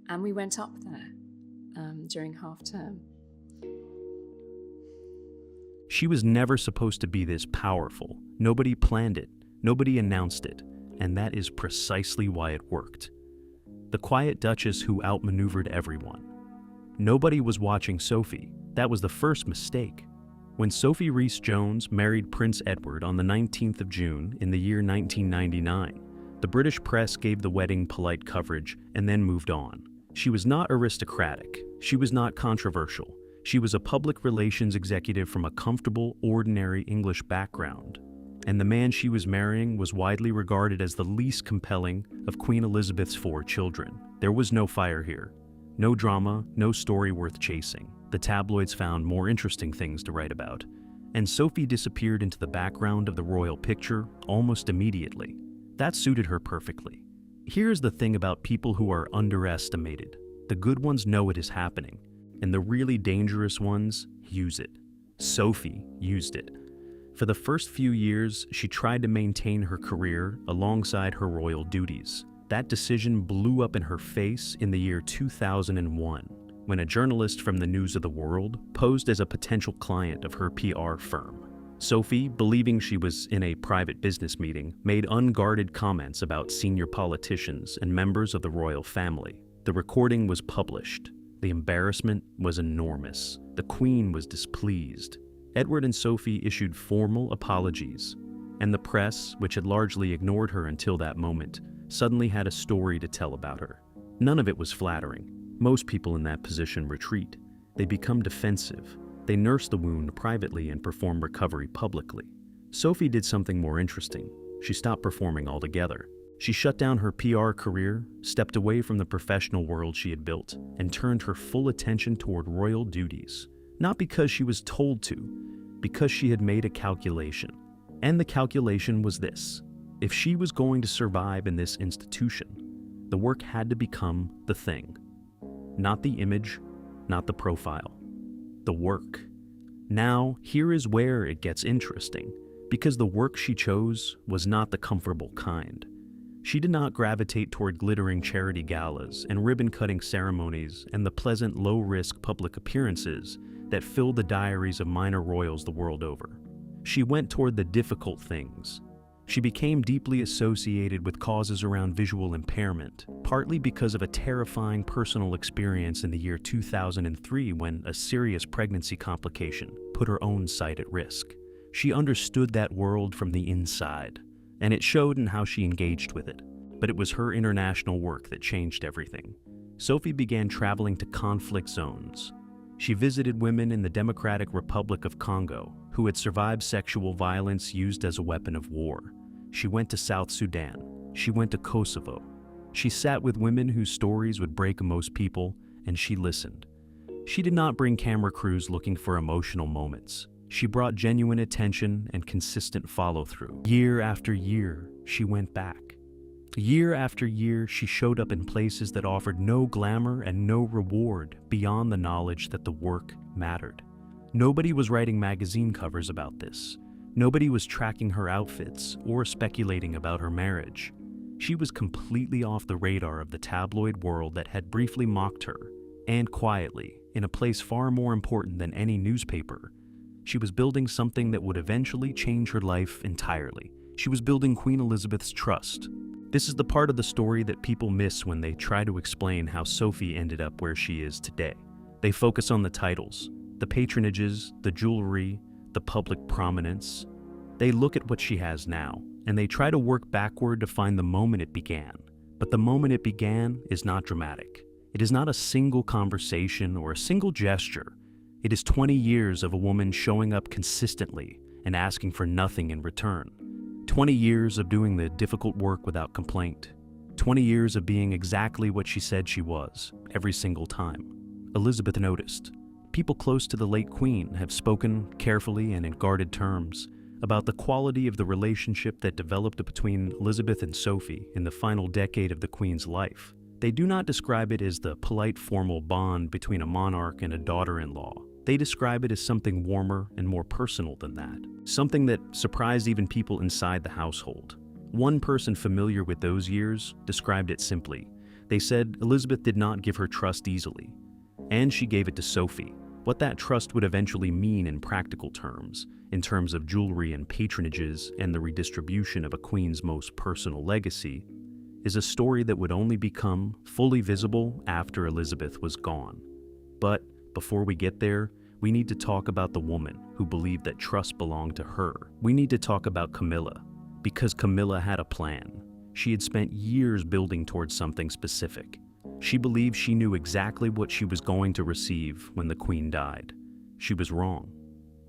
And we went up there during half term. She was never supposed to be this powerful. Nobody planned it. Nobody announced it. And that is precisely why it worked. The quiet Duchess who outmaneuvered everyone. Nobody was watching Sophie. That was the first mistake. When Sophie Rhys-Jones married Prince Edward on the 19th of June in the year 1999, the British press gave the wedding polite coverage and then moved on. She was not aristocratic. She was not controversial. She was a public relations executive from a comfortable, ordinary English background. And the man she was marrying was widely regarded as the least compelling of Queen Elizabeth's 4 children. There was no fire here. No drama, no story worth chasing. The tabloids found more interesting things to write about. And Sophie disappeared into the background of the royal picture almost immediately. That suited her perfectly. Here's the thing about people who are underestimated. The good ones know it is happening, and the really dangerous ones use it. Sophie used it. For the first few years, she tried to maintain her career alongside her royal duties. That decision blew up in her face in the year 2001, when a journalist from the News of the World posed as a potential client of her PR firm. Sophie, believing she was in a private business meeting, made unguarded comments about senior politicians and members of the royal family. The recording was published. The embarrassment was enormous. The Queen was displeased. Edward and Sophie issued formal apologies, and the press, which had largely ignored her until that moment, suddenly had a story to tell about her. None of it was flattering. Most people in that position retreat. They become defensive. They nurse the wound privately and perform recovery publicly. Sophie did something more interesting. She stopped performing altogether. She shut down her PR career, stepped away from the professional world she had built, and turned her full attention toward royal duties. Not because she was told to, because she had made a calculation. And the calculation was this: if she was going to survive in this institution, the work had to become the thing. Not the image, not the profile. The work. Now, here is where it gets interesting, because the work she chose was not the comfortable kind. She did not gravitate toward glittering charity galas and ribbon-cutting ceremonies and the pleasant, low-risk public appearances that fill the diaries of minor royals the world over. She went toward the difficult things. She became deeply associated with causes around visual impairment, partly because of a terrifying personal experience in the year 2003 when a serious pregnancy complication put her own sight at risk. She understood that world from the inside, and it showed in how she engaged with it. But it was her international work that changed everything. Sophie began traveling to conflict zones. She visited women in the Democratic Republic of Congo who had survived sexual violence used as a weapon of war. She went to South Sudan. She went to Kosovo. She sat with women whose stories would break most people, and she listened. She did not bring camera crews looking for emotional moments. She brought genuine attention and consistent follow-through. Year after year, she went back. Year after year, she showed up in places that offered no glamour and no reward beyond the knowledge that the work mattered. Nobody was writing magazine covers about this. Nobody was tracking her outfits or speculating about her marriage. She was completely off the radar of the tabloid world that had briefly mocked her, and quietly, in a place far more important than any newspaper, she was building something that would eventually change her life entirely. She was building Queen Elizabeth's trust. This is the part of the story that people miss when they try to explain how Sophie ended up where she is today. They focus on the titles, the patronages, the jewelry, the public prominence. They look at what she has now, and they try to work backward to find the moment it began. But the moment it began is not dramatic. It is not a single conversation or a single gesture. It is 20 years of a woman showing up consistently and asking for nothing in return. 20 years of doing the difficult work without complaint. 20 years of being exactly what she said she was, every single time. Elizabeth noticed. People close to the late Queen have spoken carefully and in guarded terms about the quality of the relationship that developed between Elizabeth and Sophie in the final decade of the Queen's life. They do not describe it as the polite formal bond between a monarch and a daughter-in-law. They describe it as something warmer and more personal than that, something that surprised even people inside the household. One person familiar with those years described it simply: They said Elizabeth did not give her trust easily, and she gave it to Sophie. What that trust would eventually mean in practical terms, in terms of jewelry and patronages and the redistribution of a queen's most personal legacy, is a story that would only become fully visible after Elizabeth was gone. But before we get there, we need to talk about the woman who believed that trust belonged to her. We need to talk about Camilla, because Camilla had a plan. She had spent years building towards something specific. She believed she knew exactly what she was going to receive when the Queen died. She was wrong.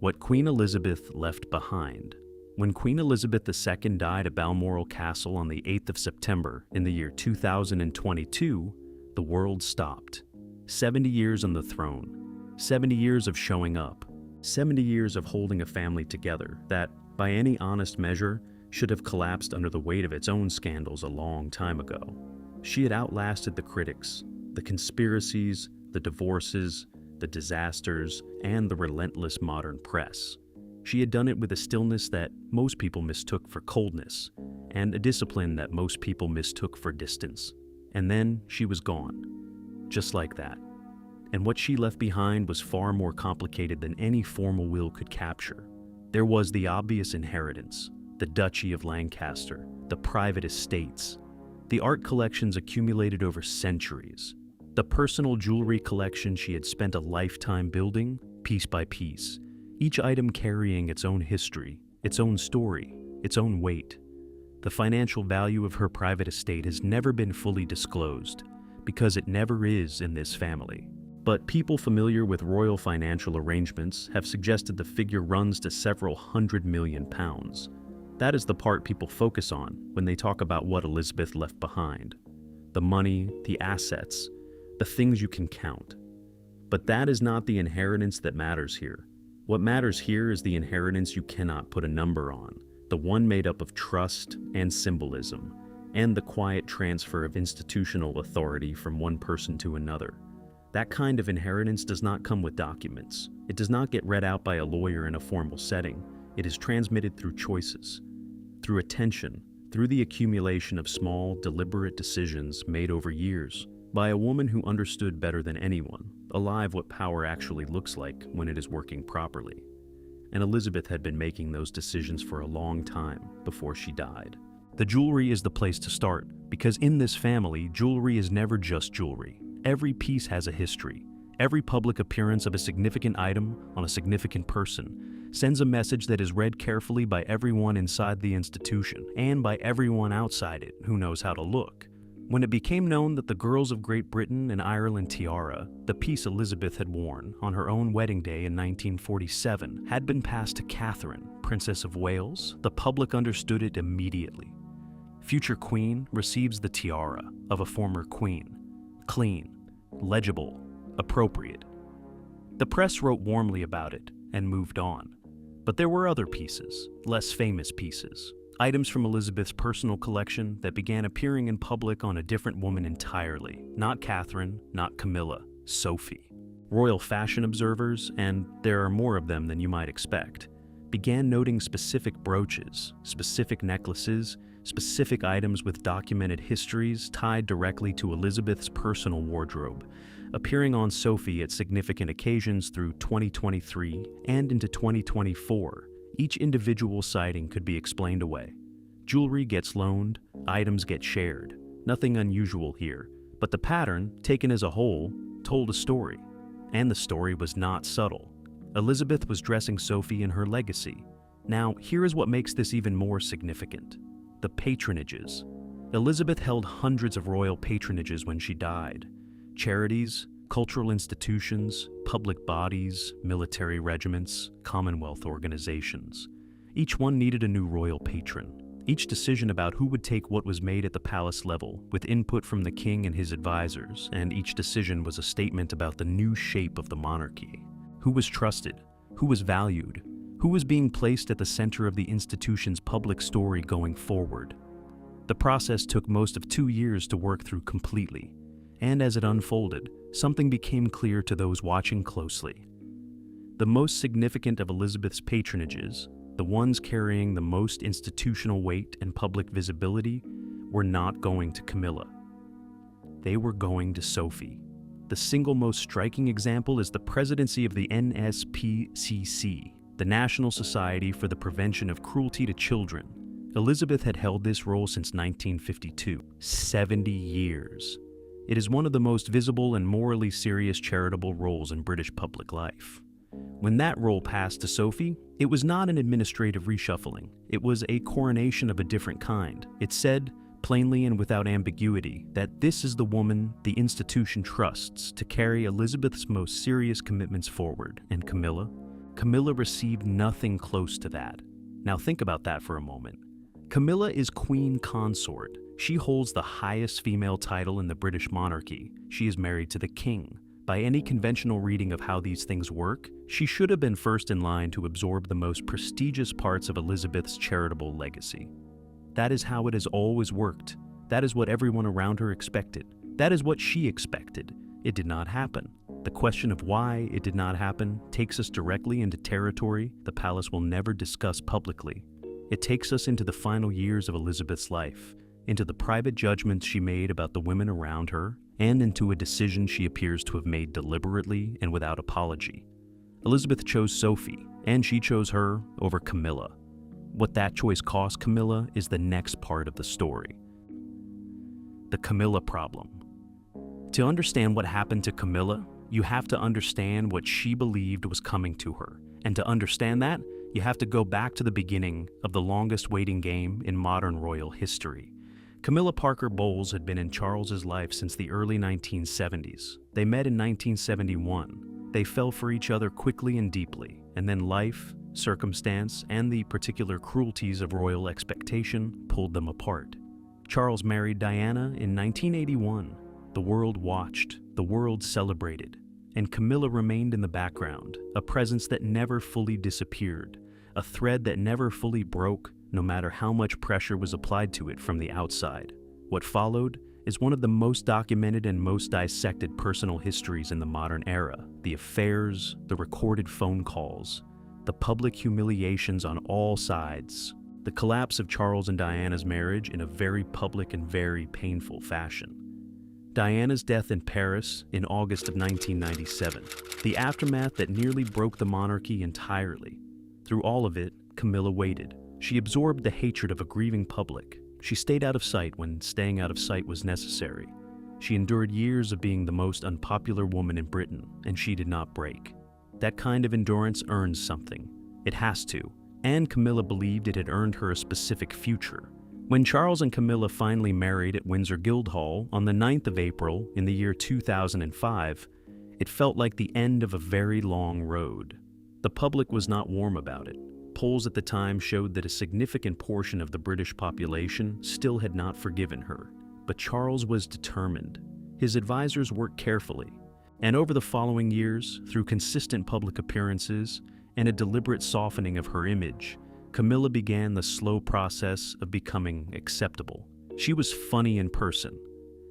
What Queen Elizabeth left behind. When Queen Elizabeth II died at Balmoral Castle on the 8th of September in the year 2022, the world stopped. 70 years on the throne, 70 years of showing up, 70 years of holding a family together that, by any honest measure, should have collapsed under the weight of its own scandals a long time ago. She had outlasted the critics, the conspiracies, the divorces, the disasters, and the relentless modern press. She had done it with a stillness that most people mistook for coldness, and a discipline that most people mistook for distance. And then she was gone, just like that. And what she left behind was far more complicated than any formal will could capture. There was the obvious inheritance, the Duchy of Lancaster, the private estates, the art collections accumulated over centuries, the personal jewelry collection she had spent a lifetime building, piece by piece, each item carrying its own history, its own story, its own weight. The financial value of her private estate has never been fully disclosed, because it never is in this family. But people familiar with royal financial arrangements have suggested the figure runs to several £100 million. That is the part people focus on when they talk about what Elizabeth left behind. The money, the assets, the things you can count. But that is not the inheritance that matters here. What matters here is the inheritance you cannot put a number on, the one made up of trust and symbolism, and the quiet transfer of institutional authority from one person to another. That kind of inheritance does not come with documents. It does not get read out by a lawyer in a formal setting. It is transmitted through choices, through attention, through the accumulation of small, deliberate decisions made over years by a woman who understood better than anyone alive what power actually looks like when it is working properly. And Elizabeth had been making those decisions for a long time before she died. The jewelry is the place to start, because in this family, jewelry is never just jewelry. Every piece has a history. Every public appearance of a significant item on a significant person sends a message that is read carefully by everyone inside the institution and by everyone outside it who knows how to look. When it became known that the girls of Great Britain and Ireland tiara, the piece Elizabeth had worn on her own wedding day in 1947, had been passed to Catherine, Princess of Wales, the public understood it immediately. Future Queen receives the tiara of a former queen. Clean, legible, appropriate. The press wrote warmly about it and moved on. But there were other pieces, less famous pieces, items from Elizabeth's personal collection that began appearing in public on a different woman entirely. Not Catherine, not Camilla, Sophie. Royal fashion observers, and there are more of them than you might expect, began noting specific brooches, specific necklaces, specific items with documented histories tied directly to Elizabeth's personal wardrobe, appearing on Sophie at significant occasions through 2023 and into 2024. Each individual sighting could be explained away. Jewelry gets loaned, items get shared. Nothing unusual here, but the pattern, taken as a whole, told a story. And the story was not subtle. Elizabeth was dressing Sophie in her legacy. Now, here is what makes this even more significant. The patronages. Elizabeth held hundreds of royal patronages when she died. Charities, cultural institutions, public bodies, military regiments, Commonwealth organizations. Each one needed a new royal patron. Each decision about who would take what was made at the palace level, with input from the king and his advisors, and each decision was a statement about the new shape of the monarchy. Who was trusted? Who was valued? Who was being placed at the center of the institution's public story going forward? The process took most of 2 years to work through completely, and as it unfolded, something became clear to those watching closely. The most significant of Elizabeth's patronages, the ones carrying the most institutional weight and public visibility, were not going to Camilla. They were going to Sophie. The single most striking example is the presidency of the NSPCC, the National Society for the Prevention of Cruelty to Children. Elizabeth had held this role since 1952, 70 years. It is one of the most visible and morally serious charitable roles in British public life. When that role passed to Sophie, it was not an administrative reshuffling. It was a coronation of a different kind. It said, plainly and without ambiguity, that this is the woman the institution trusts to carry Elizabeth's most serious commitments forward. And Camilla received nothing close to that. Now think about that for a moment. Camilla is Queen Consort. She holds the highest female title in the British monarchy. She is married to the king. By any conventional reading of how these things work, she should have been first in line to absorb the most prestigious parts of Elizabeth's charitable legacy. That is how it has always worked. That is what everyone around her expected. That is what she expected. It did not happen. The question of why it did not happen takes us directly into territory the palace will never discuss publicly. It takes us into the final years of Elizabeth's life, into the private judgments she made about the women around her, and into a decision she appears to have made deliberately and without apology. Elizabeth chose Sophie, and she chose her over Camilla. What that choice cost Camilla is the next part of the story. The Camilla problem. To understand what happened to Camilla, you have to understand what she believed was coming to her. And to understand that, you have to go back to the beginning of the longest waiting game in modern royal history. Camilla Parker Bowles had been in Charles's life since the early 1970s. They met in 1971. They fell for each other quickly and deeply, and then life, circumstance, and the particular cruelties of royal expectation pulled them apart. Charles married Diana in 1981. The world watched, the world celebrated, and Camilla remained in the background, a presence that never fully disappeared, a thread that never fully broke, no matter how much pressure was applied to it from the outside. What followed is one of the most documented and most dissected personal histories in the modern era. The affairs, the recorded phone calls, the public humiliations on all sides, the collapse of Charles and Diana's marriage in a very public and very painful fashion. Diana's death in Paris in August of 1997, the aftermath that nearly broke the monarchy entirely. Through all of it, Camilla waited. She absorbed the hatred of a grieving public. She stayed out of sight when staying out of sight was necessary. She endured years of being the most unpopular woman in Britain, and she did not break. That kind of endurance earns something. It has to. And Camilla believed it had earned her a specific future. When Charles and Camilla finally married at Windsor Guildhall on the 9th of April in the year 2005, it felt like the end of a very long road. The public was not warm about it. Polls at the time showed that a significant portion of the British population still had not forgiven her. But Charles was determined. His advisors worked carefully. And over the following years, through consistent public appearances and a deliberate softening of her image, Camilla began the slow process of becoming acceptable. She was funny in person,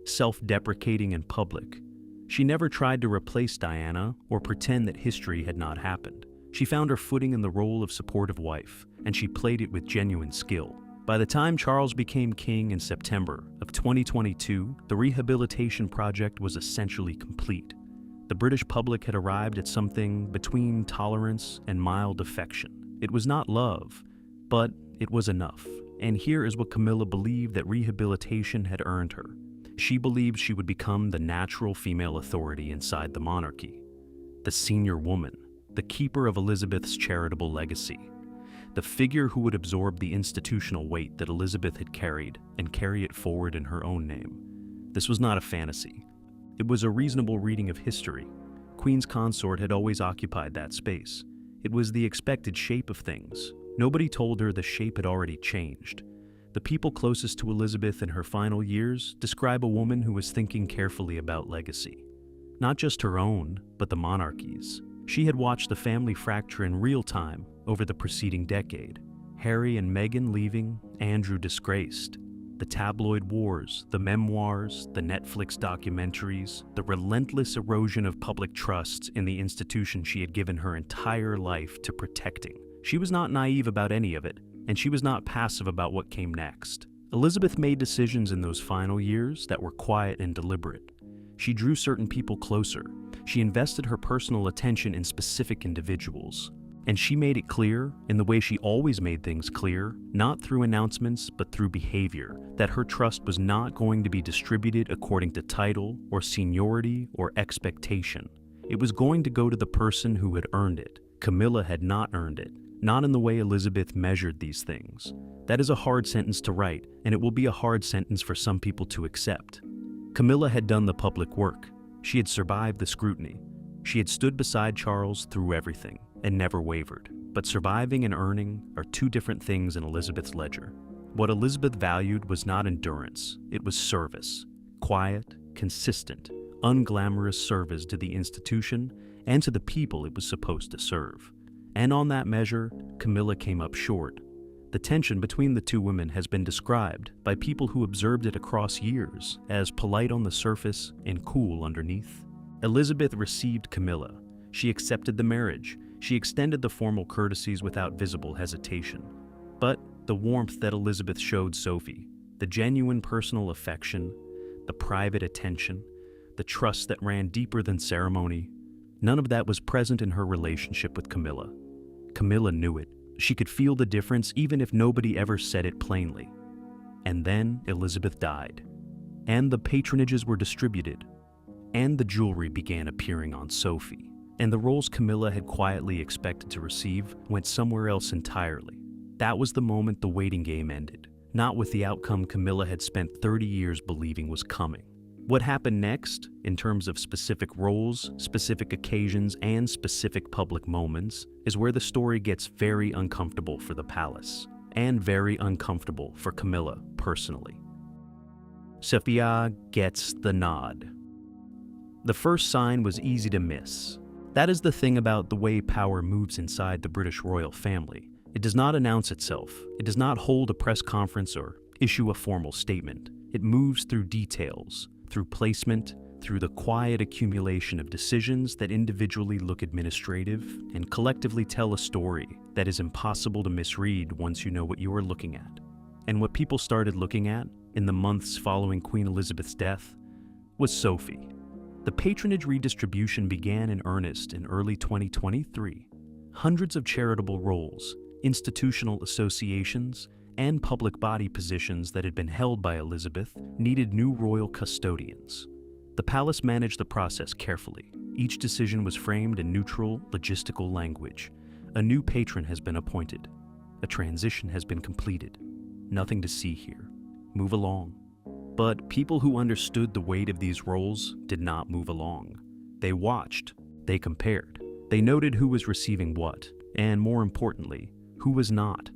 self-deprecating in public. She never tried to replace Diana or pretend that history had not happened. She found her footing in the role of supportive wife, and she played it with genuine skill. By the time Charles became king in September of 2022, the rehabilitation project was essentially complete. The British public had arrived at something between tolerance and mild affection. It was not love, but it was enough. And here is what Camilla believed that rehabilitation had earned her. She believed she would become the natural female authority inside the monarchy, the senior woman, the keeper of Elizabeth's charitable legacy, the figure who would absorb the institutional weight that Elizabeth had carried and carry it forward in her own name. This was not a fantasy. It was a reasonable reading of history. Queen's consort had always occupied that space. It was the expected shape of things. Nobody told her the shape had already changed. The people closest to Elizabeth in her final years describe a woman who was thinking carefully about legacy. Not just her own, but the monarchy's. She had watched the family fracture in real time over the preceding decade. Harry and Meghan leaving, Andrew disgraced. The tabloid wars, the memoirs, the Netflix documentaries, the relentless erosion of public trust in the institution she had given her entire life to protecting. She was not naive about any of it, and she was not passive about what came next. Elizabeth made decisions in those final years that were quiet and deliberate. She drew certain people closer. She invested her personal attention in specific individuals. And she made it clear, in the way she always made things clear, not through announcements but through behavior, that her trust was not going to be distributed according to title or seniority or expectation. It was going to go to the person who had earned it. Camilla had not earned it, not in the way Elizabeth measured these things. That is a hard sentence to write, and it will be a hard sentence for some people to accept. Camilla had done the public work. She had survived the scrutiny. She had stood beside Charles through everything and never wavered. But surviving and earning are two different things in Elizabeth's ledger. What Elizabeth valued was not endurance, it was service. Quiet, consistent, unglamorous service to the institution and to the people it was supposed to serve. And on that measure, Camilla came up short. The tension between the two women has been described by people who observed it across years as polite on the surface and cool underneath. Elizabeth received Camilla. She accepted the marriage. She extended the formal courtesies without visible hesitation. But the warmth that Elizabeth showed Sophie, the genuine personal affection, the private attention, the trust that ran deeper than ceremony, none of that was present in her relationship with Camilla. Camilla knew it. She could feel the difference even if nobody ever said it plainly. And then Elizabeth died. And the patronages were distributed. And the jewelry began appearing on Sophie. And the roles Camilla had quietly expected to receive went somewhere else entirely. That was the moment the waiting game ended, not with the outcome Camilla had spent 30 years believing was coming. What happened next, in terms of specific roles, specific occasions, and specific public moments, is where the story gets very uncomfortable for the palace, and very uncomfortable for Camilla personally. Sophia gets the nod. The first sign was easy to miss. That is the thing about the way power moves inside the British royal family. It does not announce itself. It does not hold a press conference or issue a formal statement. It moves through details, through placement, through the quiet accumulation of decisions that individually look administrative and collectively tell a story that is impossible to misread once you know what you are looking at. And what people started looking at in the months following Queen Elizabeth's death was Sophie. The patronage redistribution began in earnest in early 2023. Hundreds of charitable roles, institutional associations, and public body positions that had been held by Elizabeth needed new royal custodians. The palace managed the process carefully. Each decision was framed in neutral, logistical language. A new patron has been appointed. A transition has been completed. Nothing to see here. Move along. But people who understood the weight of these roles did not move along. They watched. They compared. They noted who was receiving what, and more importantly, who was not.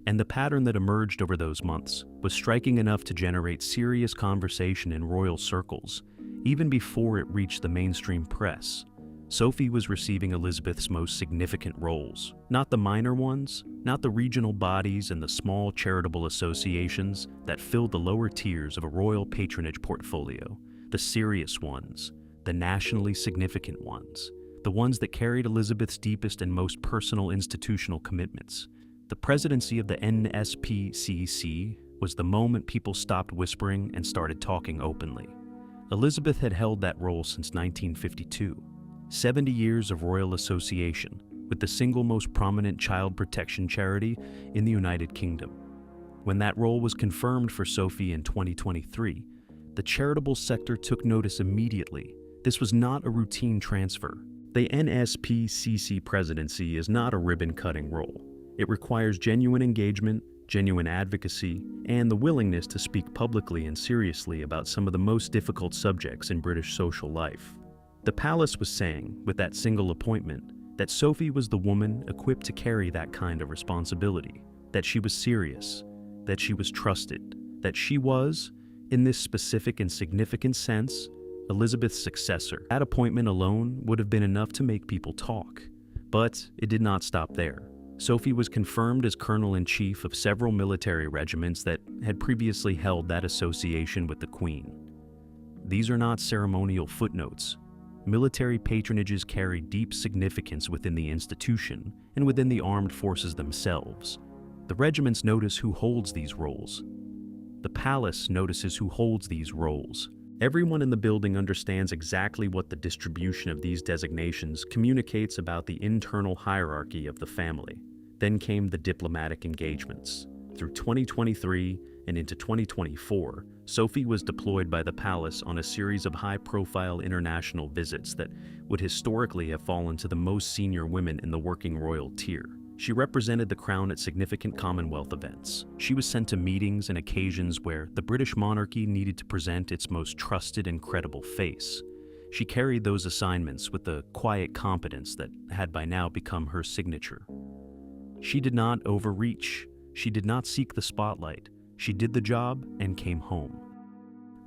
And the pattern that emerged over those months was striking enough to generate serious conversation in royal circles, even before it reached the mainstream press. Sophie was receiving Elizabeth's most significant roles, not the minor ones, not the regional bodies and the small charitable associations that filled the lower tiers of a royal patronage portfolio, the serious ones, the nationally significant ones, the ones that carried Elizabeth's deepest and most personal institutional commitments. The presidency of the NSPCC was the moment people stopped whispering and started talking openly. Elizabeth had held that role since 1952, 70 years of royal association with the single most prominent child protection charity in the United Kingdom. When that role was confirmed for Sophie in 2023, the charitable sector took notice immediately. This was not a routine transfer. The NSPCC presidency is not a ribbon-cutting role. It requires genuine engagement, genuine advocacy, and the willingness to speak publicly and seriously about some of the most difficult subjects in British social life. The palace was saying, with that single appointment, that Sophie was the woman equipped to carry that kind of responsibility, that she was serious, that she was trusted, that she was, in this specific and significant sense, Elizabeth's successor. That appointment alone would have been enough to make people talk. But it did not stop there. Sophie was confirmed as Colonel-in-Chief of several military regiments that had previously held that association with the Queen. These are not ceremonial footnotes. Military patronages carry deep significance within the institution and within the armed forces themselves. The regiments notice who holds these roles. the palace notices who holds these roles. Everyone in the building understands exactly what the distribution of these designations communicates about the internal hierarchy of the family. Then came the diplomatic engagements. Through 2023 and into 2024, Sophie was deployed by the palace on a series of high-profile international visits that would historically have fallen to the most senior women in the working royal tier. She represented the crown at significant Commonwealth events. She was sent to meetings and occasions where the British monarchy needed to present its most trusted and credible face. She carried those assignments with the quiet competence that had by now become her signature. She did not overreach. She did not seek the spotlight. She did the job and came home.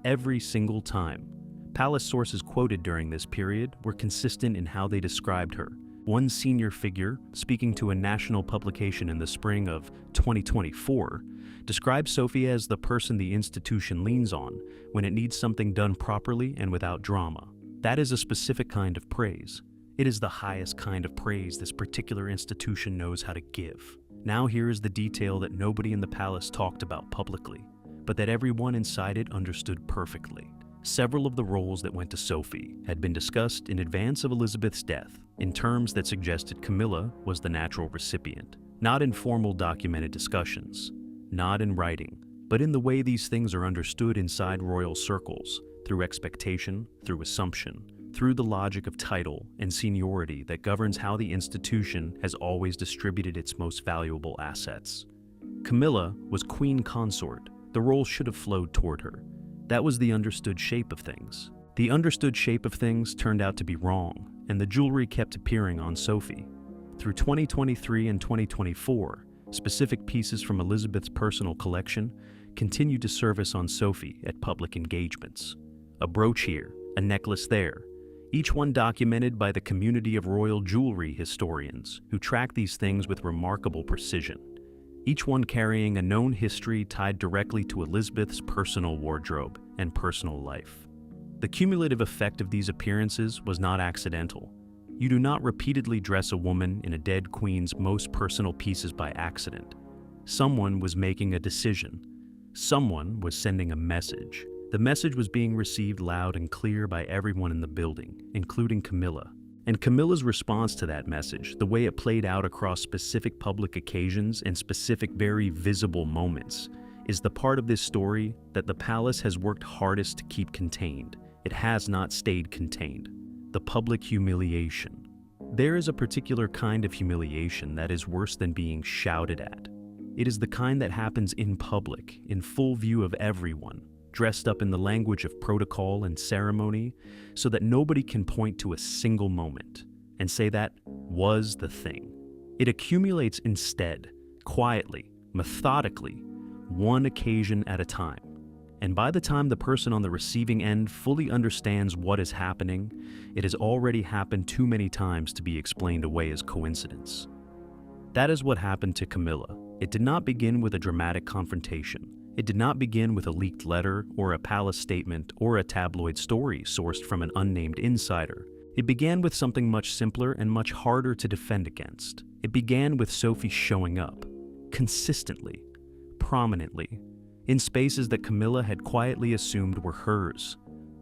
Every single time. Palace sources quoted during this period were consistent in how they described her. One senior figure, speaking to a national publication in the spring of 2024, described Sophie as the person the institution leans on when it needs something done properly and without drama. That is a specific kind of praise. It is the highest kind of praise this particular institution knows how to give. Now here is the detail that nobody in the palace talked about publicly, but that everyone inside it understood perfectly. Several of the roles that went to Sophie had been discussed in advance of Elizabeth's death in terms that suggested Camilla was the natural recipient, not in formal documented discussions, not in writing, but in the way these things are understood inside royal circles, through expectation, through assumption, through the logic of title and seniority that governs how the institution has always distributed its most valuable assets. Camilla was queen consort. The role should have flowed toward her. That was the understood shape of things. The understood shape of things turned out to be wrong, and the jewelry kept appearing on Sophie. Through 2023 and 2024, specific pieces from Elizabeth's personal collection continued to surface on Sophie at public engagements. A brooch here, a necklace there, each one documented by the community of royal jewelry historians who track these things with remarkable precision. Each one carrying a known history tied directly to Elizabeth's personal wardrobe and personal life. The cumulative effect of these appearances was not accidental. You do not repeatedly dress a woman in a dead queen's most personal pieces by accident. Someone was making a decision. Someone was sending a message. The message was being received loud and clear by everyone in the building, including Camilla. And Camilla's response to that message, the way it played out across specific public occasions and specific very visible moments, is the part of this story that the palace has worked hardest to keep contained. It has not stayed contained. The public humiliation. There is a particular kind of humiliation that is worse than being shouted at. It is the kind that happens in public, in full view of everyone, dressed up in the language of protocol and ceremony, so that nobody can point to a single moment and say that was the thing. It accumulates instead, quietly, methodically, one occasion at a time. And by the time the person on the receiving end fully understands what is happening, it has already happened too many times to be explained away as coincidence. That is what happened to Camilla. It did not begin with a dramatic confrontation. It did not begin with a leaked letter or a palace statement or a tabloid story sourced from an unnamed insider. It began with something much simpler and much harder to defend against. It began with Sophie showing up, consistently, prominently, in spaces that Camilla had quietly assumed were hers.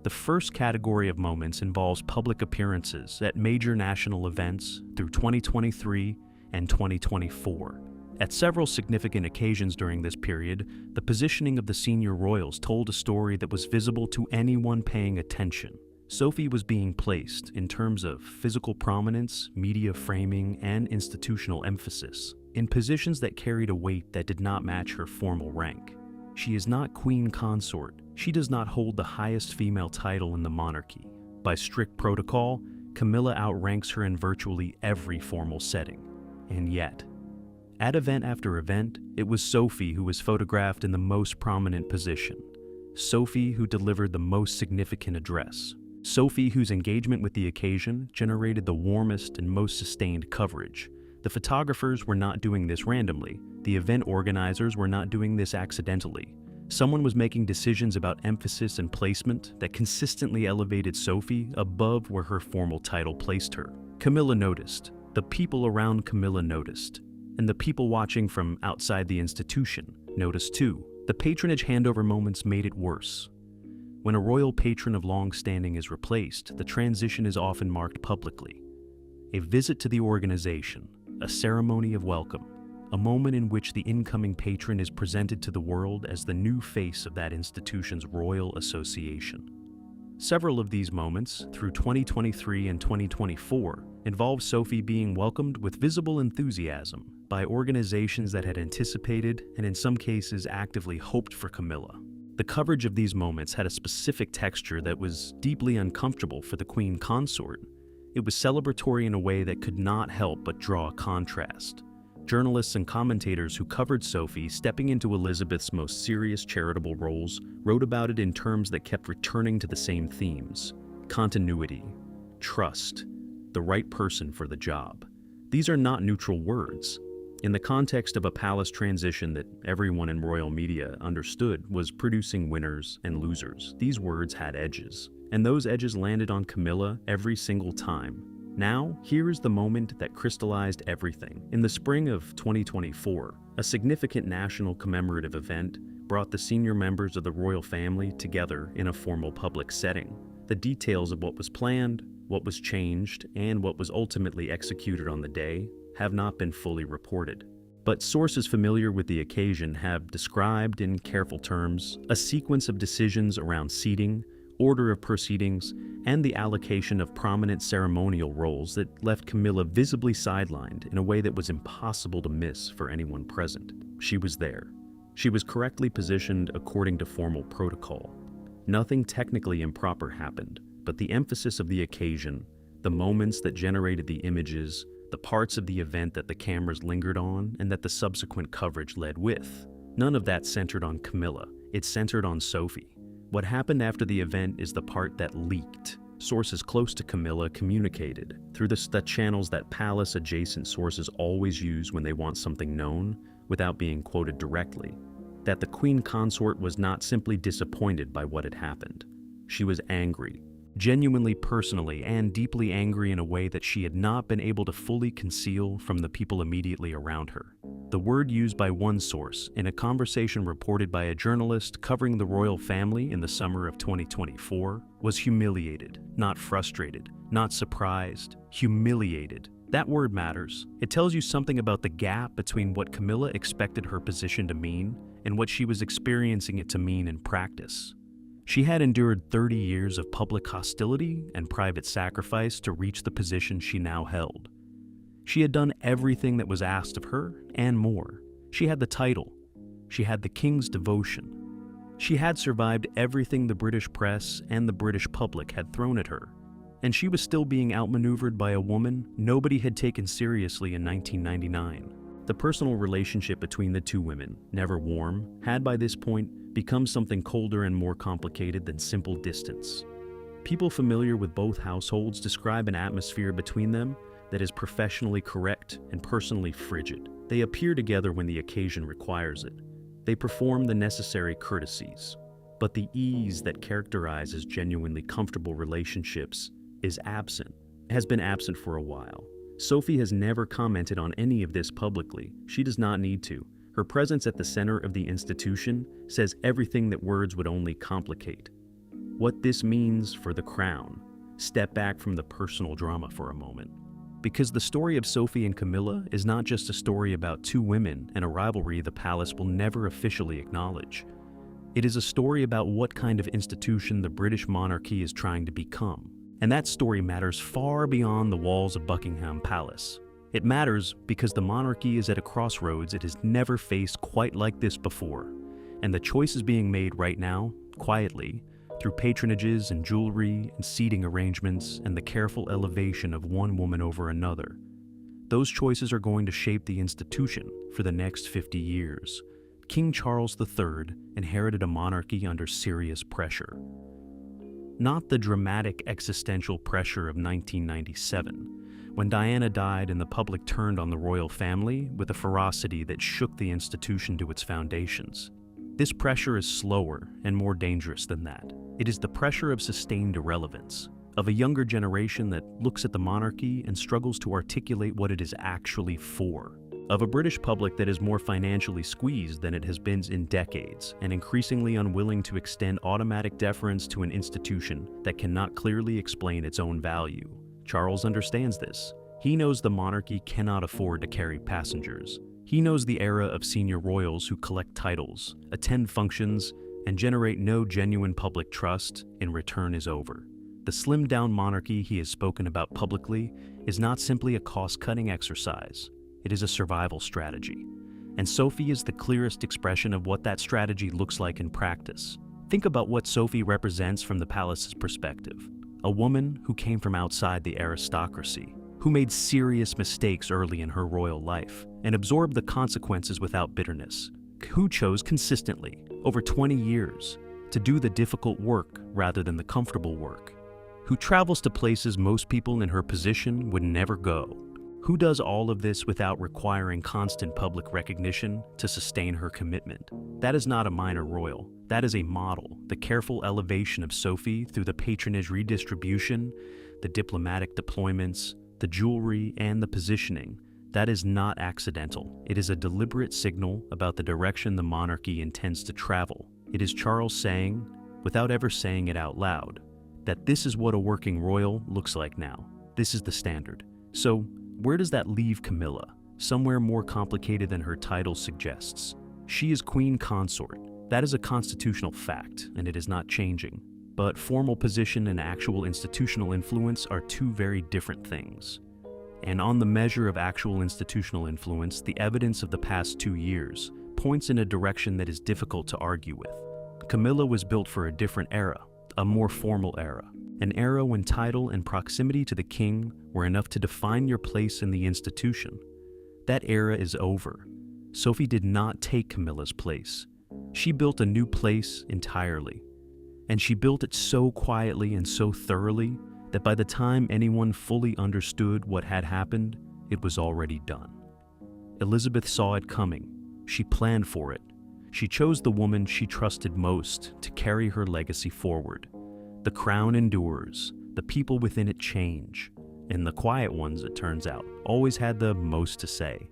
The first category of moments involves public appearances at major national events through 2023 and 2024. At several significant occasions during this period, the positioning of the senior royals told a story that was visible to anyone paying attention. Sophie was being placed, in terms of physical prominence, media framing, and institutional emphasis, in positions that carried a weight that did not match her formal rank. She is not queen consort. She does not hold the highest female title in the monarchy. By strict protocol, Camilla outranks her in virtually every formal setting. And yet, at event after event, it was Sophie who was photographed in the most prominent position. Sophie who delivered the most significant address. Sophie whose engagement with the occasion generated the warmest and most sustained coverage. The photographers were not doing this randomly. The event organizers were not doing this accidentally. Someone was making decisions about emphasis and placement that consistently elevated Sophie above where her formal title placed her. Camilla noticed. The people around Camilla noticed. And the people watching from outside the institution noticed too. The patronage handover moments made it worse. When a royal patron of long standing is replaced, the transition is often marked publicly. A visit to the organization, a ceremony of welcome, a moment in which the incoming patron is presented to the world as the new face of that institution's royal association. Several of these moments, through 2023 and 2024, involve Sophie being welcomed with visible enthusiasm by organizations that had anticipated and in some cases actively hoped for Camilla. The coverage of these moments had a specific texture that was deeply uncomfortable for the Queen Consort. It was celebratory in a way that could not help but draw a contrast. Journalists and commentators who covered Sophie stepping into Elizabeth's most serious charitable roles wrote about it in terms that kept returning to the same themes: continuity, trust, the right person for the job. These are not neutral words. In the context of a palace transition that everyone in royal media understood was producing winners and losers, these words had edges. And those edges landed on Camilla every single time. Now, here is the moment that crystallized everything. In the spring of 2024, a significant national commemorative event brought the senior members of the royal family together in a formal public setting. The details of what was planned, what was changed, and what was ultimately executed on the day have not been fully reported. But sources familiar with the occasion have described in careful terms a sequence of decisions around seating, order of proceedings, and the allocation of prominent ceremonial roles that left Camilla visibly sidelined in a way that was impossible to miss for anyone present. She was there. She was correctly positioned according to formal protocol. Nothing technically improper happened, but the emphasis of the occasion, the moments that generated the images, the parts of the event that the cameras lingered on and that the subsequent coverage led with, none of that centered on Camilla. It centered on Sophie. What happened after the event is the part that leaked. Sources close to Camilla communicated, through the channels that palace-adjacent sources always use when they want something known, without being quoted directly, that the Queen Consort was not simply disappointed by what had happened. She was angry, genuinely personally and deeply angry in a way that she had not been able to fully conceal from the people immediately around her. The word used by one source in a conversation reported by a journalist covering the royal family in the summer of 2024 was humiliated, not frustrated, not surprised, humiliated. That word matters. It tells you something about the gap between what Camilla expected her position to mean and what she was experiencing it to mean in practice. She had endured 30 years of public hostility and private sacrifice to reach the position she now held. She had done everything that was asked of her and more. She had the title. She had the king's devotion. She had survived everything the British press and the British public had thrown at her. And she was still being outmaneuvered by a woman nobody had taken seriously in 1999. The personal relationship between the two women, never warm, had by this point become something colder and more complicated than simple distance. People familiar with both households describe an atmosphere between them that is professionally correct and personally frigid. They appear together when the occasion requires it. They perform the necessary courtesies. But the ease that characterizes genuinely comfortable relationships is absent, has been absent for a while. Sophie has never commented on any of this publicly. She does not need to. Her presence at the center of the institution says everything that words would only complicate. What this means for the crown. Step back from the personal drama for a moment. Because the story of Sophie and Camilla is not just a story about two women and a rivalry the palace will never officially acknowledge. It is a story about what kind of institution the British monarchy is trying to become. And that story matters far beyond the walls of Buckingham Palace. It matters because the monarchy is at a crossroads it has never faced quite like this before. And the choices being made right now, quietly, through patronages and jewelry and seating arrangements and the careful elevation of one woman over another. Those choices are going to shape the institution for the next 50 years. King Charles III inherited a monarchy under serious pressure. Not the dramatic existential pressure of 1997, when Diana died and the public turned on the royal family with a ferocity that shook the institution to its foundations. This pressure is slower and more dangerous than that. It is the pressure of sustained irrelevance, of a younger generation that looks at the monarchy and struggles to articulate what it is actually for. of a British public that is more financially squeezed than it has been in decades, and increasingly unwilling to extend automatic deference to an institution that cannot clearly explain its own value. Charles understands this. He knows the monarchy cannot afford to carry passengers. He knows the era of senior royals who collect titles, attend functions, and generate no genuine public trust in return is over. The slimmed-down monarchy he has spoken about publicly is not simply a cost-cutting exercise. It is a survival strategy. And Sophie is the clearest expression of what that strategy looks like in practice. Think about what Sophie represents from the palace's perspective. A woman who came from outside the aristocracy, who made serious mistakes early in her royal life and absorbed the consequences without bitterness, who chose consistently, over 20 years, to do the difficult work rather than the comfortable work, who travels to places most people in her position would never go, who does all of this without requiring constant public recognition to sustain her commitment. That is not a minor royal. That is a model, the careful elevation of Sophie through the patronage redistribution, the diplomatic deployments, the jewelry, and the positioning. That is not accidental. It is a deliberate signal about the direction the monarchy intends to travel. It is Charles saying, without ever saying it out loud, that this is what a working royal looks like now. This is the standard. So, where does that leave Camilla? Somewhere more complicated than her title suggests. She is queen consort. That is a constitutional fact, and it is not changing. But formal position and actual institutional influence are two very different things. And on the measure of actual institutional influence, the evidence of the past 2 years points in a direction that is difficult to argue with. Camilla was built for a different era, a more formal era, an era when title and proximity to the king were enough to define your place in the institution. That era is over. Sophie did not take Camilla's place. She built a new place entirely. And she built it so quietly and so thoroughly that by the time anyone fully understood what had happened, it was already done. Elizabeth saw it coming. She planned for it. She chose the woman she trusted most to carry her legacy forward. The crown endures, the people within it change, and the quiet ones, it turns out, always had the most to say.